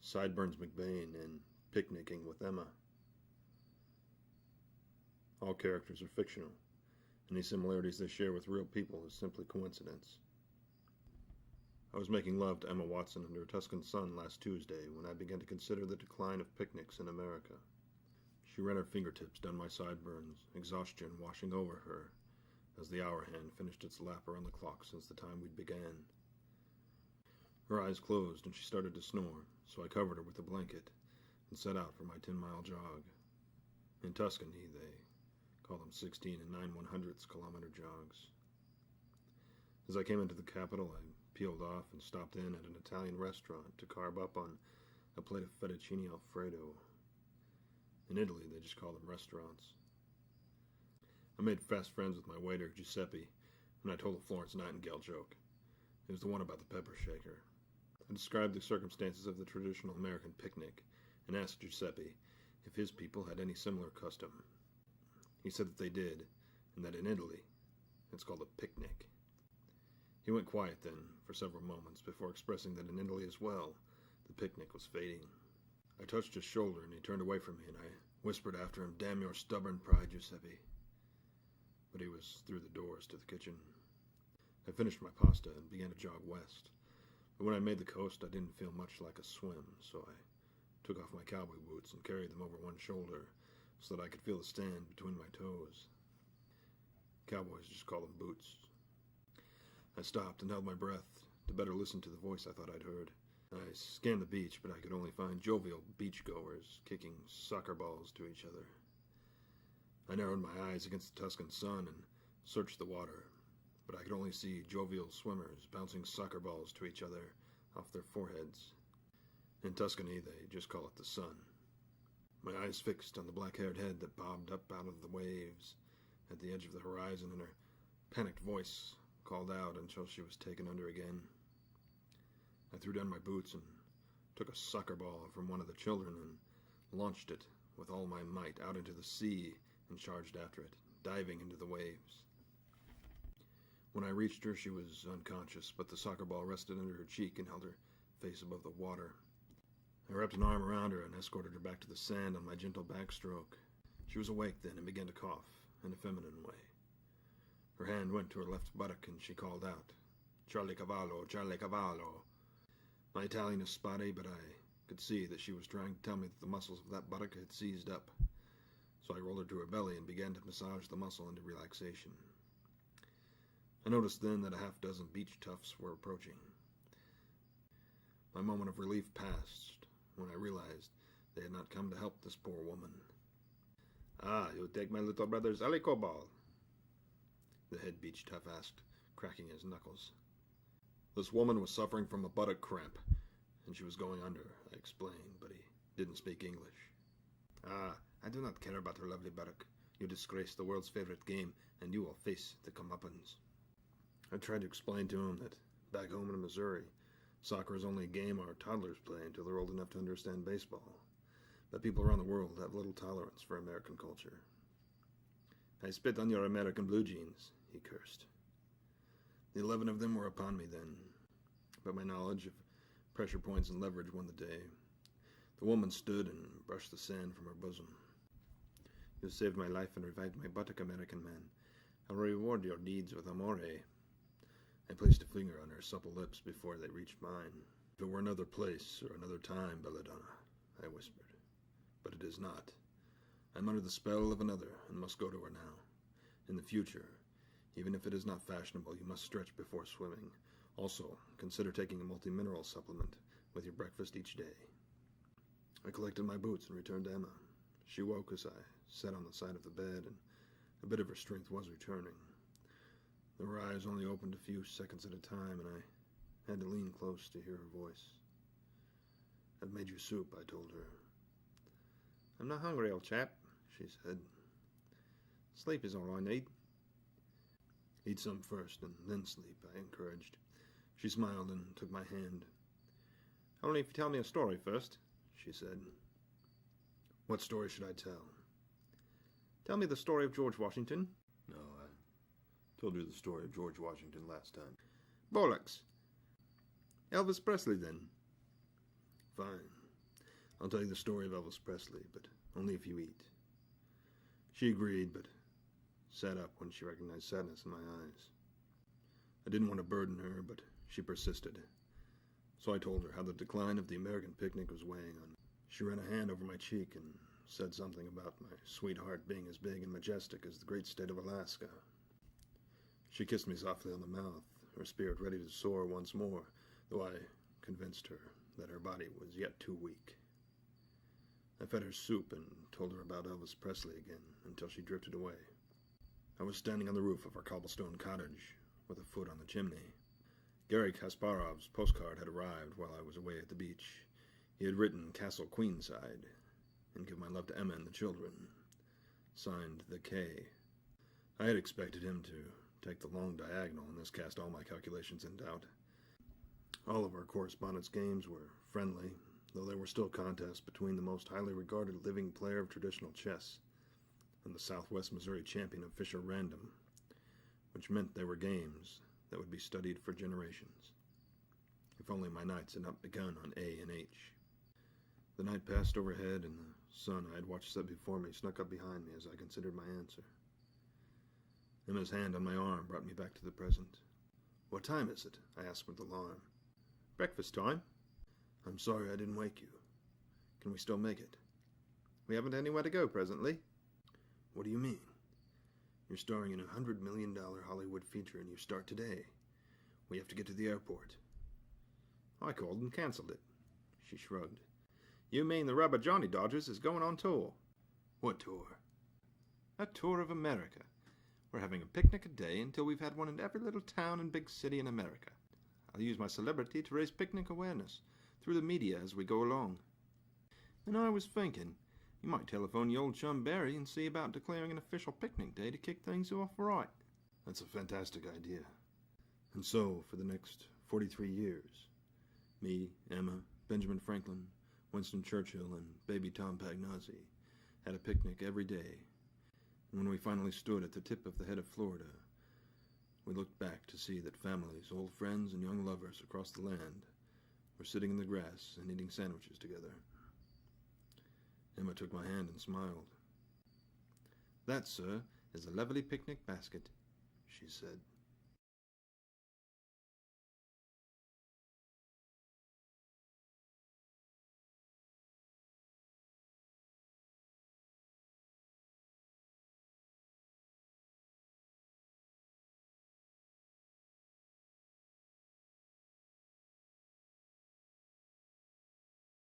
Sideburns McBane in Picnicking with Emma. All characters are fictional. Any similarities they share with real people is simply coincidence. I was making love to Emma Watson under a Tuscan sun last Tuesday when I began to consider the decline of picnics in America. She ran her fingertips down my sideburns, exhaustion washing over her, as the hour hand finished its lap around the clock since the time we'd began. Her eyes closed and she started to snore, so I covered her with a blanket and set out for my 10-mile jog. In Tuscany, they call them 16 and 9/100ths kilometer jogs. As I came into the capital, I peeled off and stopped in at an Italian restaurant to carb up on a plate of fettuccine alfredo. In Italy, they just call them restaurants. I made fast friends with my waiter, Giuseppe, and I told a Florence Nightingale joke. It was the one about the pepper shaker. I described the circumstances of the traditional American picnic and asked Giuseppe if his people had any similar custom. He said that they did, and that in Italy, it's called a picnic. He went quiet then for several moments before expressing that in Italy as well, the picnic was fading. I touched his shoulder and he turned away from me, and I whispered after him, "Damn your stubborn pride, Giuseppe." But he was through the doors to the kitchen. I finished my pasta and began to jog west. But when I made the coast, I didn't feel much like a swim, so I took off my cowboy boots and carried them over one shoulder so that I could feel the stand between my toes. Cowboys just call them boots. I stopped and held my breath to better listen to the voice I thought I'd heard. I scanned the beach, but I could only find jovial beachgoers kicking soccer balls to each other. I narrowed my eyes against the Tuscan sun and searched the water, but I could only see jovial swimmers bouncing soccer balls to each other off their foreheads. In Tuscany, they just call it the sun. My eyes fixed on the black-haired head that bobbed up out of the waves at the edge of the horizon, and her panicked voice called out until she was taken under again. I threw down my boots and took a soccer ball from one of the children and launched it with all my might out into the sea and charged after it, diving into the waves. When I reached her, she was unconscious, but the soccer ball rested under her cheek and held her face above the water. I wrapped an arm around her and escorted her back to the sand on my gentle backstroke. She was awake then and began to cough in a feminine way. Her hand went to her left buttock and she called out, "Charlie Cavallo, Charlie Cavallo." My Italian is spotty, but I could see that she was trying to tell me that the muscles of that buttock had seized up. So I rolled her to her belly and began to massage the muscle into relaxation. I noticed then that a half-dozen beach toughs were approaching. My moment of relief passed when I realized they had not come to help this poor woman. "Ah, you take my little brother's alico ball?" the head beach tough asked, cracking his knuckles. This woman was suffering from a buttock cramp, and she was going under, I explained, but he didn't speak English. "Ah, I do not care about her lovely buttock. You disgrace the world's favorite game, and you will face the comeuppance." I tried to explain to him that back home in Missouri, soccer is only a game our toddlers play until they're old enough to understand baseball, but people around the world have little tolerance for American culture. "I spit on your American blue jeans," he cursed. The 11 of them were upon me then, but my knowledge of pressure points and leverage won the day. The woman stood and brushed the sand from her bosom. "You saved my life and revived my buttock, American man. I'll reward your deeds with amore." I placed a finger on her supple lips before they reached mine. "If it were another place or another time, Belladonna," I whispered. "But it is not. I'm under the spell of another and must go to her now. In the future, even if it is not fashionable, you must stretch before swimming. Also, consider taking a multi-mineral supplement with your breakfast each day." I collected my boots and returned to Emma. She woke as I sat on the side of the bed, and a bit of her strength was returning. Though her eyes only opened a few seconds at a time, and I had to lean close to hear her voice. "I've made you soup," I told her. "I'm not hungry, old chap," she said. "Sleep is all I need." "Eat some first, and then sleep," I encouraged. She smiled and took my hand. "Only if you tell me a story first," she said. "What story should I tell?" "Tell me the story of George Washington." "No, I told you the story of George Washington last time." "Bollocks. Elvis Presley, then." "Fine. I'll tell you the story of Elvis Presley, but only if you eat. She agreed, but sat up when she recognized sadness in my eyes. I didn't want to burden her, but she persisted. So I told her how the decline of the American picnic was weighing on me. She ran a hand over my cheek and said something about my sweetheart being as big and majestic as the great state of Alaska. She kissed me softly on the mouth, her spirit ready to soar once more, though I convinced her that her body was yet too weak. I fed her soup and told her about Elvis Presley again until she drifted away. I was standing on the roof of our cobblestone cottage with a foot on the chimney. Gary Kasparov's postcard had arrived while I was away at the beach. He had written Castle Queenside and give my love to Emma and the children. Signed the K. I had expected him to take the long diagonal and thus cast all my calculations in doubt. All of our correspondence games were friendly, though there were still contests between the most highly regarded living player of traditional chess and the Southwest Missouri champion of Fisher Random, which meant they were games that would be studied for generations. If only my nights had not begun on A and H. The night passed overhead, and the sun I had watched set before me snuck up behind me as I considered my answer. Emma's hand on my arm brought me back to the present. "What time is it?" I asked with alarm. "Breakfast time." "I'm sorry I didn't wake you. Can we still make it?" "We haven't anywhere to go presently." "What do you mean?" "You're starring in a $100 million Hollywood feature, and you start today. We have to get to the airport." "I called and canceled it." She shrugged. "You mean the Rubber Johnny Dodgers is going on tour?" "What tour?" "A tour of America. We're having a picnic a day until we've had one in every little town and big city in America. I'll use my celebrity to raise picnic awareness through the media as we go along. And I was thinking, you might telephone your old chum Barry and see about declaring an official picnic day to kick things off right." "That's a fantastic idea." And so, for the next 43 years, me, Emma, Benjamin Franklin, Winston Churchill, and baby Tom Pagnozzi had a picnic every day. And when we finally stood at the tip of the head of Florida, we looked back to see that families, old friends, and young lovers across the land were sitting in the grass and eating sandwiches together. Emma took my hand and smiled. "That, sir, is a lovely picnic basket," she said.